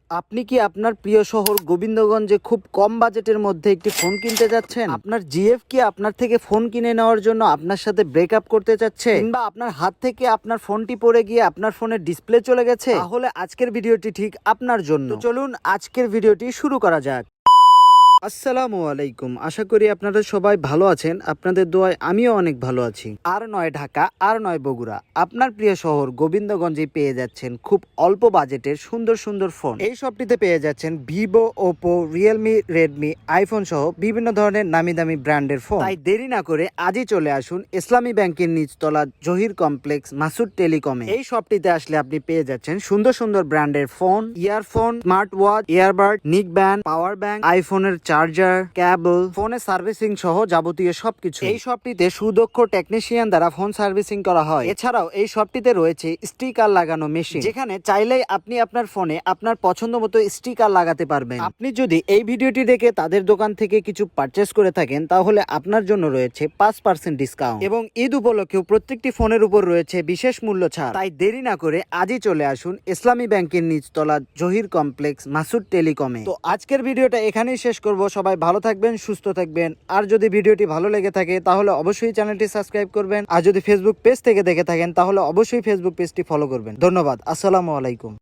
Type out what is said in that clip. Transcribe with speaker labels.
Speaker 1: আপনি কি আপনার প্রিয় শহর গোবিন্দগঞ্জে খুব কম বাজেটের মধ্যে একটি ফোন কিনতে যাচ্ছেন? আপনার জিএফ কি আপনার থেকে ফোন কিনে নেওয়ার জন্য আপনার সাথে ব্রেকআপ করতে চাচ্ছে, কিংবা আপনার হাত থেকে আপনার ফোনটি পড়ে গিয়ে আপনার ফোনের ডিসপ্লে চলে গেছে? তাহলে আজকের ভিডিওটি ঠিক আপনার জন্য। তো চলুন আজকের ভিডিওটি শুরু করা যাক। আসসালামু আলাইকুম, আশা করি আপনারা সবাই ভালো আছেন। আপনাদের দোয়ায় আমিও অনেক ভালো আছি। আর নয় ঢাকা, আর নয় বগুড়া, আপনার প্রিয় শহর গোবিন্দগঞ্জে পেয়ে যাচ্ছেন খুব অল্প বাজেটের সুন্দর সুন্দর ফোন। এই শপটিতে পেয়ে যাচ্ছেন Vivo, Oppo, Realme, Redmi, iPhone সহ বিভিন্ন ধরনের নামি দামি ব্র্যান্ডের ফোন। তাই দেরি না করে আজই চলে আসুন ইসলামী ব্যাংকের নিচতলা জহির কমপ্লেক্স মাসুদ টেলিকমে। এই শপটিতে আসলে আপনি পেয়ে যাচ্ছেন সুন্দর সুন্দর ব্র্যান্ডের phone, earphone, smart watch, earbud, নিক ব্যান্ড, পাওয়ার ব্যাংক, আইফোনের চার্জার, কেবল, ফোনের সার্ভিসিং সহ যাবতীয় সবকিছু। এই শপটিতে সুদক্ষ টেকনিশিয়ান দ্বারা ফোন সার্ভিসিং করা হয়। এছাড়াও এই শপটিতে রয়েছে স্টিকার লাগানো মেশিন, যেখানে চাইলেই আপনি আপনার ফোনে আপনার পছন্দ মতো স্টিকার লাগাতে পারবেন। আপনি যদি এই ভিডিওটি দেখে তাদের দোকান থেকে কিছু পারচেস করে থাকেন, তাহলে আপনার জন্য রয়েছে 5% ডিসকাউন্ট এবং ঈদ উপলক্ষেও প্রত্যেকটি ফোনের উপর রয়েছে বিশেষ মূল্য ছাড়। তাই দেরি না করে আজই চলে আসুন ইসলামী ব্যাংকের নিচতলা জহির কমপ্লেক্স মাসুদ টেলিকমে। তো আজকের ভিডিওটা এখানেই শেষ করব। সবাই ভালো থাকবেন, সুস্থ থাকবেন। আর যদি ভিডিওটি ভালো লেগে থাকে তাহলে অবশ্যই চ্যানেলটি সাবস্ক্রাইব করবেন। আর যদি ফেসবুক পেজ থেকে দেখে থাকেন তাহলে অবশ্যই ফেসবুক পেজটি ফলো করবেন। ধন্যবাদ। আসসালামু আলাইকুম।